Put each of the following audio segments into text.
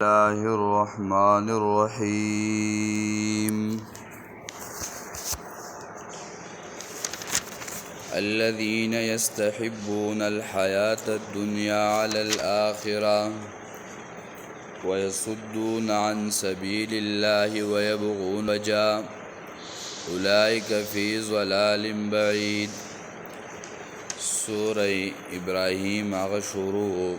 الله الرحمن الرحيم الذين يستحبون الحياة الدنيا على الآخرة ويصدون عن سبيل الله ويبغون وجا أولئك في ضلال بعيد. سورة إبراهيم شروع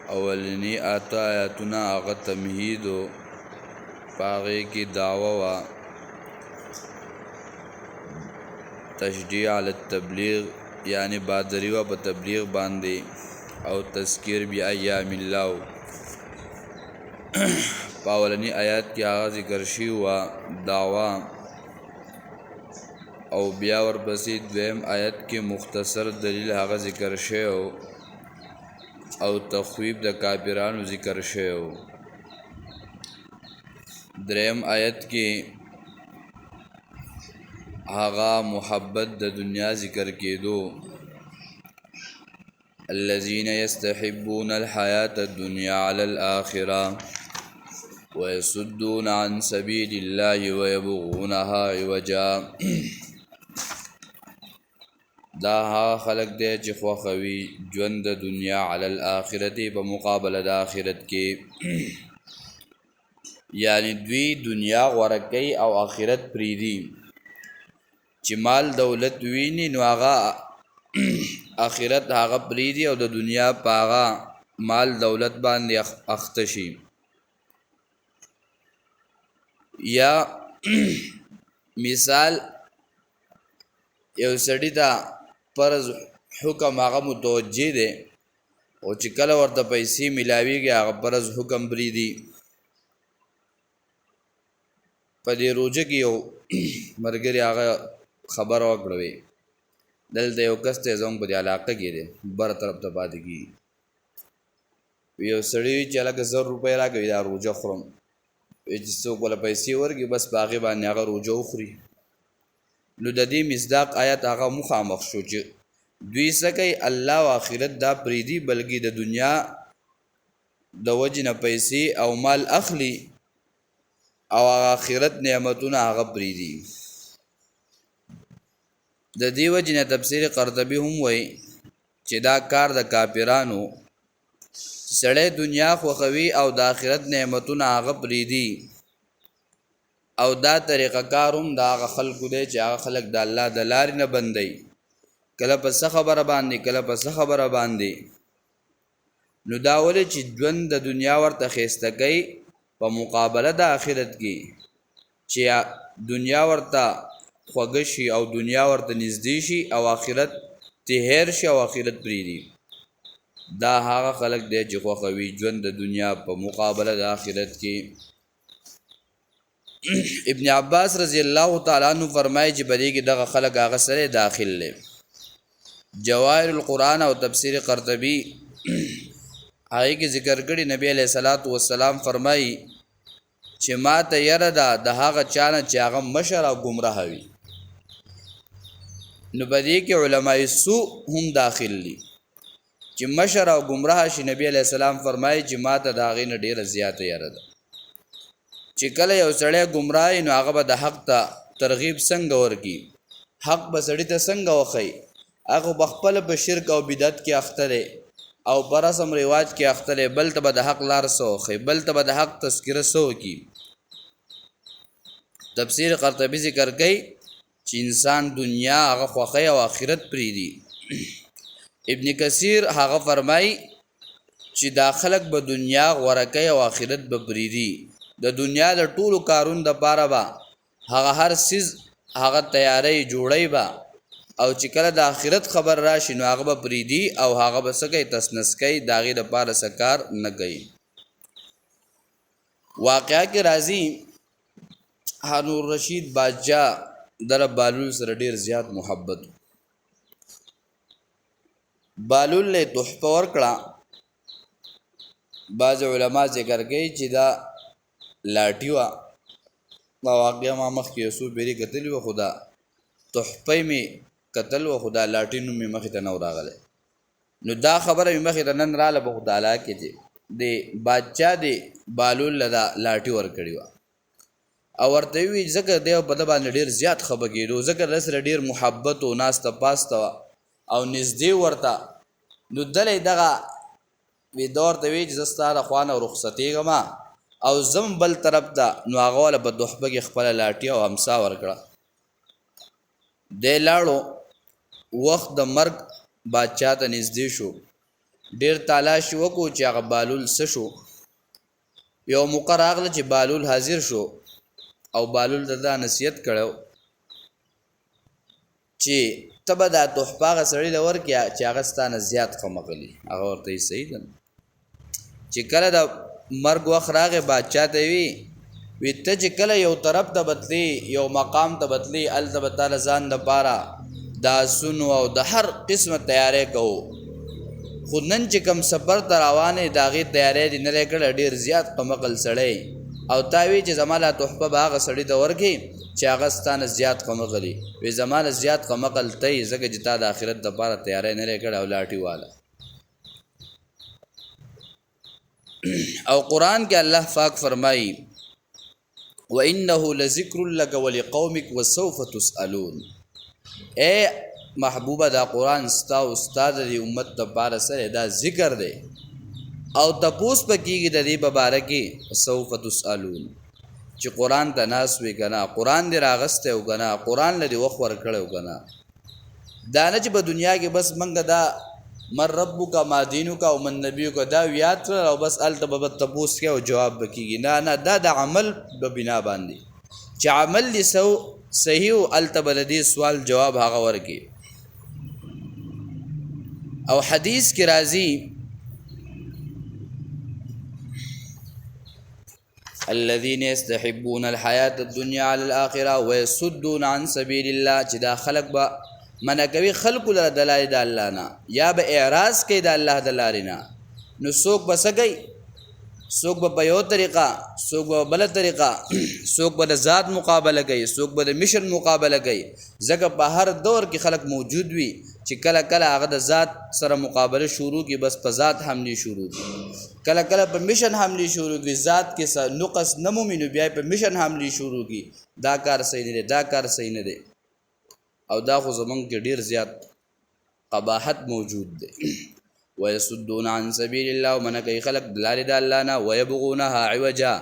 اولنی آتا آیاتنا آغا تمہیدو پاغی کی دعوی و تشجیع علی التبلیغ یعنی بادری و تبلیغ باندے او تذکیر بی ایام اللہ. پاولنی آیات کی آغا ذکر شی و دعوی او بیا ورپسی دویم آیت کی مختصر دلیل آغا ذکر شی او تخویب د کافرانو ذکر شیو. دریم آیت کې هغه محبت د دنیا ذکر کېدو. الذين يستحبون الحياة الدنيا على الآخرة ويصدون عن سبيل الله ويبغونها عوجا. دا ها خلق دے چې خوخوي ژوند د دنیا علی الاخرت په مقابله د آخرت کې، یعنی دوی دنیا غوره کوي او آخرت پریدي. چې مال دولت ویني نو هغه آخرت هغه پریدي او د دنیا په هغه مال دولت باندې اخته شي. یا مثال یو سړی ته فرض حکم هغه متوجه دی او چې کله ورته پیسې ملاویږي هغه فرض حکم بریدي. په دې روزه کې یو مرګري هغه خبر وکړوي دلته یو کس ته زنګ په دې علاقه کې دی بر طرف ته پاتې کېږي. یو سړی چې لکه 100 روپۍ راکوي دا روزه خورم چې څوک وله پیسې ورکړي بس په هغې باندې هغه روزه وخوري. نو د دې مصداق آیت هغه مخامخ شو چې دوی څه کوي الله او آخرت دا پریدي بلکې د دنیا د وجې نه پیسې او مال اخلي او آخرت نعمتونه هغه پریدي. د دې وجې نه تفسیر قرطبي هم وایي چې دا کار د کافرانو سړی دنیا خوښوي او د آخرت نعمتونه هغه پریدي. او دا طریقه کاروم دا هغه خلکو دی چې هغه خلک د الله د لارې نه بندوي، کله په څه خبره باندې کله په څه خبره باندې. نو دا ولې چې ژوند د دنیا ورته ښایسته کوي په مقابله د آخرت کې، چې دنیا ورته خوږه شي او دنیا ورته نږدې شي او آخرت ته هیر شي او آخرت پرېږدي. دا هغه خلک دی چې خوښوي ژوند د دنیا په مقابله د آخرت کې. ابن عباس رضی الله تعالی عنہ فرمایي چې بدی کې دغه خلق هغه سره داخل لې. جواهر القرآن او تفسیر قرطبی هغه کې ذکر کړي نبی علیہ الصلوۃ والسلام فرمایي چې ما ته یره ده د هغه چانه چې هغه مشر او گمراه وي. نو بدی کې علماء سوء هم داخل دي چې مشر او گمراه شي. نبی علیہ السلام فرمایي چې ما ته دا غي نه ډیره زیاته یره ده چې کله یو سړی گمراه نو هغه به د حق ته ترغیب څنګه ورکي، حق به سړی ته څنګه وښي. هغه به خپل په شرک او بدعت کې اخته دی او په رسم رواج کې اخته دی، بل ته به د حق لار څه وښي، بل ته به د حق تذکره څه وکړي. تفسیر قرطبي ذکر کوي چې انسان دنیا هغه خوښوي او آخرت پرېږدي. ابن کثیر هغه فرمایي چې دا خلک به دنیا غوره کوي او آخرت به پرېږدي. د دنیا د ټولو کارونو دپاره به هغه هر څیز هغه تیاری جوړی به، او چې کله د آخرت خبر راشي نو هغه به پرېږدي او هغه به څه کوي تسنس کوي، د هغې دپاره څه کار نه کوي. واقعه کې راځي هارون الرشید بادشاه در بهلول سره ډېر زیات محبت. بهلول له تحفه ورکړه. بعض علما ذکر کوي چې دا لاټی وه. دا واقعه ما مخکې یو څو پیرې کتلي وه، خو دا تحفه مې کتل وه، خو دا لاټي نوم مې مخې ته نه و راغلی. نو دا خبره مې مخې ته نن راله په خدای کې چې د بادشاہ د بالول لدا لاټي ور کړی و او ورته وی ځکه دیو په د باندې ډیر زیات خبرګیدو ځکه رسره ډیر محبت او ناس ته پاسته او نږدې ورته نو دلې دغه وی دور ته وی چې ستاره خوانه رخصتېږم او زم بل طرف ته نو هغه ول په دوحبه کې خپل لاټي او همسا ورکړه د لاړو وخت د مرګ بادشاہ ته نږدې شو ډیر تلاش وکړو چې هغه بالول څه شو یو مقرغله چې بالول حاضر شو او بالول ددا نصیحت کړو چې تبه دا توحفه سړی لور کې چې هغه ستانه زیات خمغلی هغه ورته صحیح ده چې کله د مرګ وخت راغی بادشاہ ته وی ته چې کله یو طرف ته بدلی یو مقام ته بدلی ال ته تعالی ځان د پاره دا سونو او د هر قسمه تیارې کوو خو نن چې کم سفر ته روانې داغي تیارې دي نه کړه ډیر زیات قمقل سړی او تاوی چې زماله توحفه باغ سړی ته ورکی چې هغه ستانه زیات قمقلی وی زماله زیات قمقل ته زګه جتا د آخرت د پاره تیارې نه کړه او لاټي والا او قران کې الله پاک فرمایي وانه لذکر لك ولقومك وسوف تسالون اے محبوبه دا قران ستا استاد دی امت ته بار سره دا ذکر دی او تپوس پکېږي د دې مبارکي سوف تسالون چې قران ته ناس وی کنه قران دی راغسته او کنه قران لدی وخت ور کړو کنه دا نه چې په دنیا کې بس منګه دا مر ربک ما دینک او من نبیک دا یاد او بس التبب تپوس کې او جواب بکېږي نه دا د عمل په بنا باندې چې عمل لسو صحیح او التبلدی سوال جواب هغه ورکی او حدیث کی راضی الذين يستحبون الحياة الدنيا على الآخرة ويصدون عن سبيل الله چې دا خلق با منکوي خلق له دلایل د الله نه یا به اعراض کوي د الله د لارې نه نو څوک بسګي څوک په یو طریقه څوک په بل طریقه څوک په ذات مقابله کوي څوک په مشن مقابله کوي ځکه په هر دور کې خلق موجود وي چې کله کله هغه د ذات سره مقابله شروع کی بس په ذات حمله شروع کی کله کله په مشن حمله شروع کی ذات کې نقص نمومینو بیا په مشن حمله شروع کی دا کار صحیح نه دی دا کار صحیح نه دی او دا خو زمونږ کې ډیر زیات قباحت موجود دی ويصدون عن سبيل الله ومن کوي خلق دلال د الله نه ويبغونها عوجا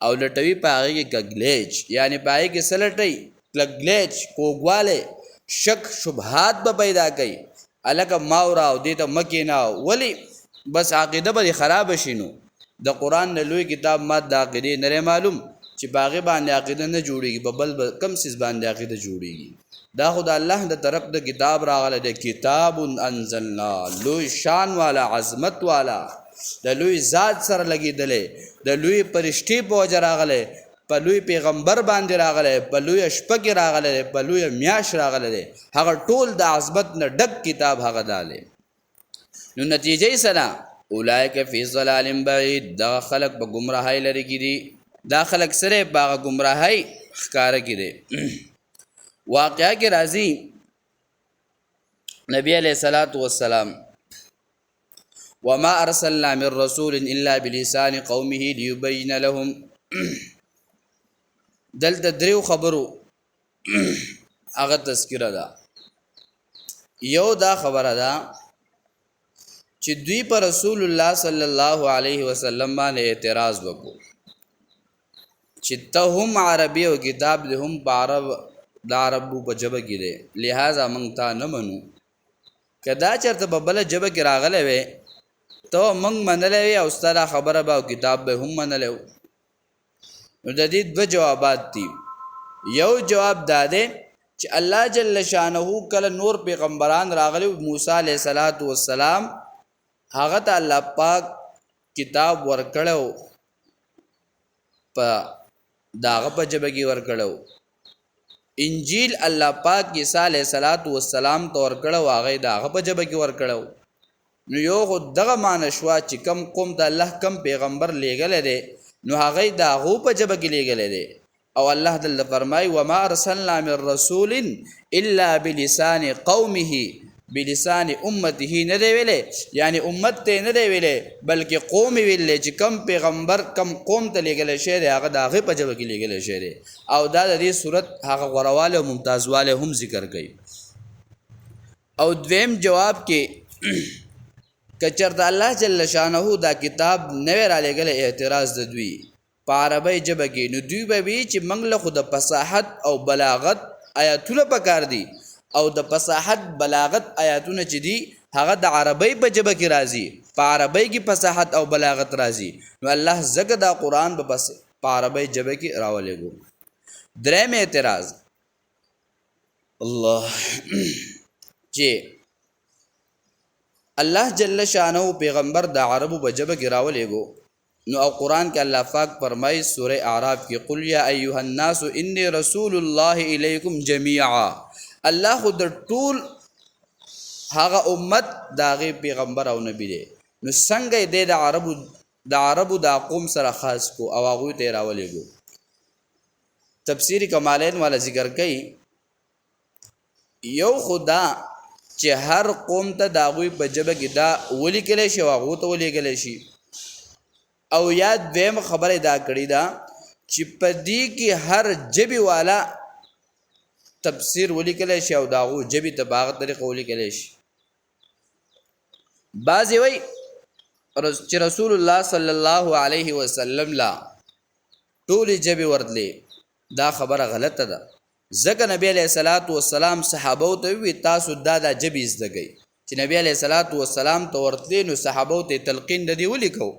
او لټوي پاغي کې کګلیچ یعنی پاغي کې سلټي کګلیچ کوګواله شک شبهات به پیدا کوي الک ماورا او دې ته مکینا ولی بس عقیده به خراب شینو د قران نه لوی کتاب ماده د عقیده نه معلوم چې باغی باندې عقیده نه جوړیږي بل کم سیس باندې عقیده جوړیږي دا خدای الله د طرف د کتاب راغله د کتاب انزلنا لوی شان والا عظمت والا د لوی ذات سره لګیدلې د لوی پرشتي په وجه راغله په لوی پیغمبر باندې راغله په لوی شپږ راغله په لوی میاش راغله هغه ټول د عظمت نه ډک کتاب هغه داله نو نتیجه یې سره اولئک فی ضلال بعید دا خلق په گمراهی لري کړي دا خلق سره په گمراهی ښکار کړي واقعہ کې راځي نبی علیہ الصلوۃ والسلام وما ارسلنا من رسول الا بلسان قومه ليبين لهم دلته دریو خبرو هغه تذکرہ ده یو دا خبره ده چې دوی پر رسول الله صلی الله علیه وسلم باندې اعتراض وکړو چې ته هم عربي او کتاب له هم عرب دا عربو په جبه کې دی لہذا مونږ ته نه منو کدا چرته په بل جبه کې راغلی وې ته مونږ منلی وې او ستاسو خبره به او کتاب به هم منلی و نو د دې دوه جوابات دي یو جواب دا دی چې الله جل شانه کله نور پیغمبران راغلی موسی علیه السلام هغه ته الله پاک کتاب ورکړو په داغه په جبه کې ورکړو انجیل الله پاک عیسی علیه السلام تور کړه واغې دا غ په جبه کې ور کړه نو یو خو دغه مان شوا چې کم قوم ته الله کم پیغمبر لېګل دي نو هغه دا غو په جبه کې لېګل دي او الله تعالی فرمای و ما ارسلنا من رسول الا بلسان قومه بلسان امته نه دی ویلې یعنی امت ته نه دی ویلې بلکې قوم ویلې چې کم پیغمبر کم قوم ته لېږل شوی دی هغه د هغې په ژبه کې لېږلی شوی دی او دا د دې صورت هغه غوروالی او ممتازوالی هم ذکر کوي او دویم جواب کې که چېرته الله جل شانه دا کتاب نه وی رالیږلی اعتراض د دوی په عربۍ ژبه کې نو دوی به وي چې موږ له خو د فصاحت او بلاغت آیاتونه پکار دي او د فصاحت بلاغت آیاتونه چې دي هغه د عربۍ په ژبه کې راځي په عربۍ کې فصاحت او بلاغت راځي نو الله ځکه دا قرآن په عربۍ ژبه کې راولېږو دریم اعتراض الله چې الله جل شانه پیغمبر د عربو په ژبه کې راولېږو نو او قرآن کې الله پاک فرمایي سورہ اعراف کې قل یا ایها الناس انی رسول الله الیکم جميعا الله خو د ټول هغه امت د هغې پیغمبر او نبی دی نو څنګه یې دی د عربو دا قوم سره خاص کو او هغوی ته یې راولېږو تفسیری کمالین والا ذکر کوي یو خو دا چې هر قوم ته د هغوی په ژبه کې دا ولیکلی شي او هغو ته ولېږلی شي او یا دویم خبره دا کړې ده چې په دې کې هر ژبې والا تفسیر ولیکلی شي او د هغو ژبې ته په هغه طریقه ولیکلی شي بعضې وایي چې رسول الله صلی الله علیه وسلم لا ټولې ژبې ورتلې دا خبره غلطه ده ځکه نبی علیه الصلاة والسلام صحابو ته ووي تاسو دا ژبې زده کوئ چې نبی علیه الصلاة والسلام ته ورتلې نو صحابو ته تلقین د دې ولیکو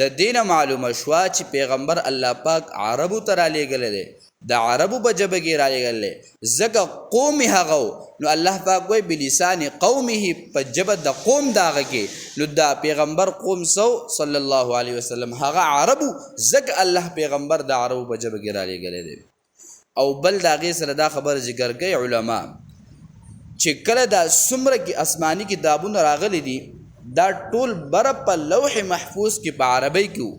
د دې نه معلومه شوه چې پیغمبر الله پاک عربو ته رالیږلی دی د عربو په ژبه کې رالیږلی ځکه قوم هغه نو الله پاک وایي بلسان قومه په ژبه د قوم د هغه کې نو د پیغمبر قوم صلی الله علیه وسلم هغه عربو ځکه الله پیغمبر د عربو په ژبه کې رالیږلی دی او بل د هغې سره دا خبر ذکر کوي علما چې کله دا څومره کې آسماني کتابونه راغلي دي دا ټول بره په لوح محفوظ کې په عربۍ کې وو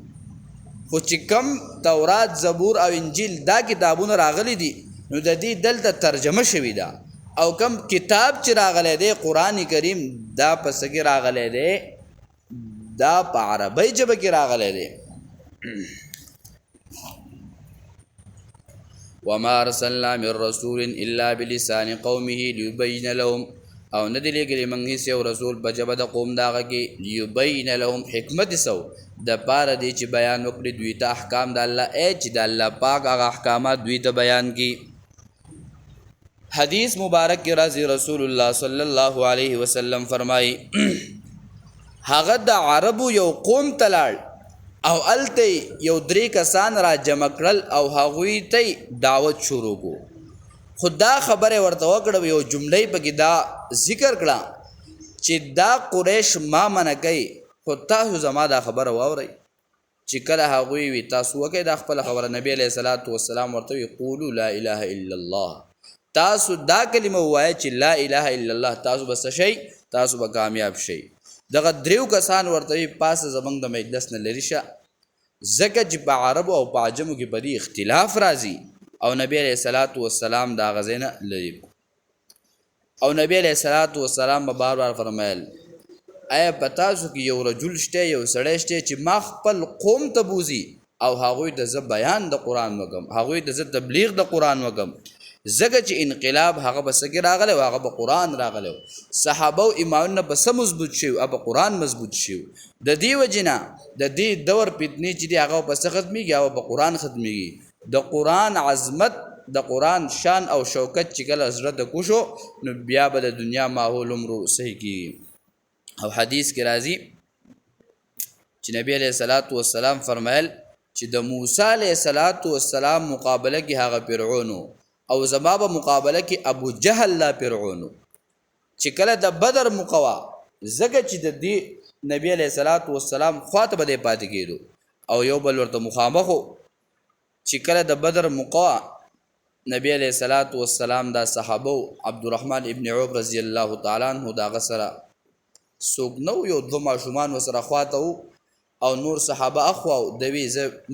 خو چې کم تورات زبور او انجیل دا کتابونه راغلي دي نو د دې دلته ترجمه شوي ده او کم کتاب چې راغلی دی قرآن کریم دا په څه کې راغلی دی دا په عربۍ ژبه کې راغلی دی وما ارسلنا من رسول الا بلسان قومه ليبين لهم او نه دی لېږلی موږ هېڅ یو رسول په ژبه د قوم د هغه کې لیبین لهم حکمت سو د پاره دی چې بیان وکړي دوی ته احکام د الله چې د الله پاک هغه احکامات دوی ته بیان کړي حدیث مبارک کې راځي رسول الله صلی الله علیه وسلم فرمایي هغه د عربو یو قوم ته لاړ او هلته یو 3 کسان را جمع کړل او هغوی ته دعوت شروع کو خو دا خبره ورته وکړه یو جمله پکې دا ذکر کړه چې دا قریش ما منع کوي خو تاسو زما دا خبره واورئ چې کله هغوی وي تاسو وکئ دا خپله خبره نبی علیه الصلاة والسلام ورته وي قولو لا اله الا الله تاسو دا کلمه ووایه چې لا اله الا الله تاسو به څه شئ تاسو به کامیاب شئ دغه 3 کسان ورته وي پاسه زموږ د مجلس نه لرې شه ځکه چې په عربو او په عجمو کې په دې اختلاف راځي او نبی علیہ الصلوۃ والسلام دا غزینه لري او نبی علیہ الصلوۃ والسلام به بار بار فرمایل آیا پتا سو کې یو رجل شته یو سړی شته چې ما خپل قوم ته بوزي او هغوی د ز بیان د قران وکم هغوی د ز تبلیغ د قران وکم زګه چې انقلاب هغه بسګی راغله او هغه په قران راغله صحابه او ایمانونه بس مضبوط شي او په قران مضبوط شي د دې وجنه د دې دور پتنی چې هغه په څه ختميږي او په قران ختميږي د قران عظمت د قران شان او شوکت چې کله حضرت کوشو نو بیا به د دنیا ماحول عمرو صحیح کی او حدیث کې راځي چې نبی علیہ الصلوۃ والسلام فرمایل چې د موسی علیہ الصلوۃ والسلام مقابله کې هغه فرعون او زما په مقابله کې ابو جهل لا فرعون چې کله د بدر مقوا زګه چې د دې نبی علیہ الصلوۃ والسلام خاطب دی پاتې کېدو او یو بل ورته مخامخ چې کله د بدر مقوا نبی علیہ الصلوۃ والسلام دا صحابه عبدالرحمن ابن عوف رضی الله تعالی عنہ دا غسره سوق نو یو 2 ماشومان وسره خواته او نور صحابه اخوا دوی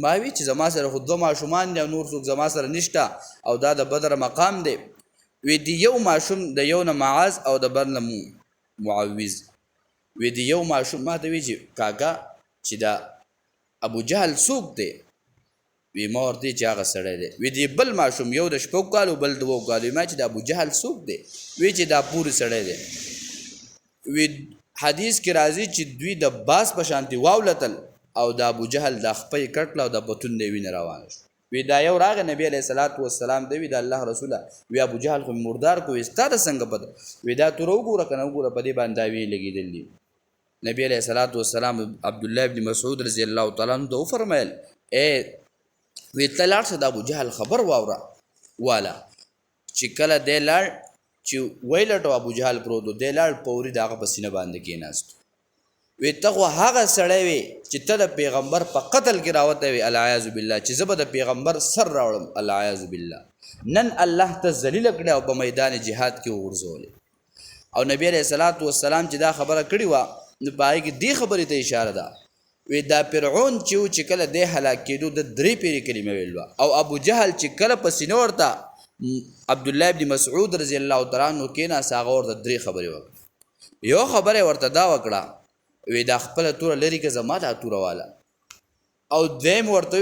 ما وی چې زما سره خود 2 ماشومان دي او نور څوک زما سره نشته او دا د بدر مقام دی وی دی یو ماشوم د یو نه معاذ او د بل نه معوذ وی دی یو ماشوم ما ته وی چې کاکا چې دا ابو جهل څوک دی وی ما ورته چې هغه سړی دی وی دی بل ماشوم یو د شپږ کالو بل د 2 کالو ما چې د ابو جهل څوک دی وی چې دا پوره سړی دی وی حدیث کې راځي چې دوی د باس په شانتي واولتل او د ابو جهل د خپې کټل او د بتون دی وینه روانه وی دا یو راغ نبی علیہ الصلوۃ والسلام دی وی د الله رسوله وی ابو جهل خو مردار کو استاد څنګه پد وی دا تر وګوره کنه وګوره په دې باندې وی لګیدل دی نبی علیہ الصلوۃ والسلام عبد الله ابن مسعود رضی الله تعالی عنہ فرمایل اے وی تلار څه د ابو جهل خبر واوره والا چې کله د لړ چې ویلټو ابو جهل پرودو د لړ پوری دغه پسینه باندې کېناست وی تغه هغه سړی وی چې ته د پیغمبر په قتل کې راوته وی العیاذ بالله چې زبد پیغمبر سر راوړم العیاذ بالله نن الله ته ذلیل کړه او په میدان جهاد کې ورزول او نبی علیہ الصلوۃ والسلام چې دا خبره کړې و نو پای کې دی خبرې ته اشاره ده وی دا فرعون چې کله د هلاک کېدو د درې پیری کلمه ویلو او ابو جهل چې کله پسینه ورته عبد الله ابن مسعود رضی الله تعالی عنہ کې نه ساغه ورته درې خبرې وکړه یو خبره ورته دا وکړه وی دا خپل تور لري که زما دا تور والا او دیم ورته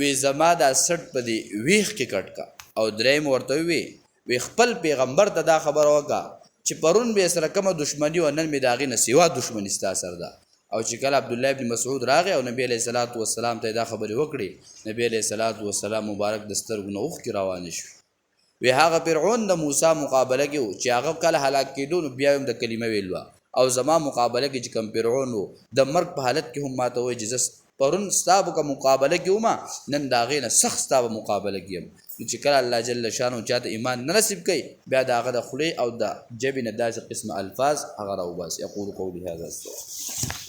وی زما دا سټ په دی ویخ کې کټکا او دریم ورته وی خپل پیغمبر ته دا خبر وکړه چې پرون به سره کومه دښمنی و نن می داغي نه سیوا دښمنی ستا سره ده او چې کله عبد الله ابن مسعود راغی او نبی علیہ الصلوۃ والسلام ته دا خبرې وکړي نبی علیہ الصلوۃ والسلام مبارک دسترګونه اوخ کی روان شو وی هغه فرعون د موسی مقابله کې چې هغه کله هلاک کېدو نو بیا هم د کلمه ویلو او زما مقابله کې چې کم فرعون د مرګ په حالت کې هم ماته وای جزس پرون ستاب کا مقابله کې وما نن داغې نه سخت ستاب مقابله کې چې کله الله جل شانو چاته ایمان نه نصیب کوي بیا داغه د خلی او د جبې نه داسې قسم الفاظ هغه راو بس یقول قولی هذا استغفر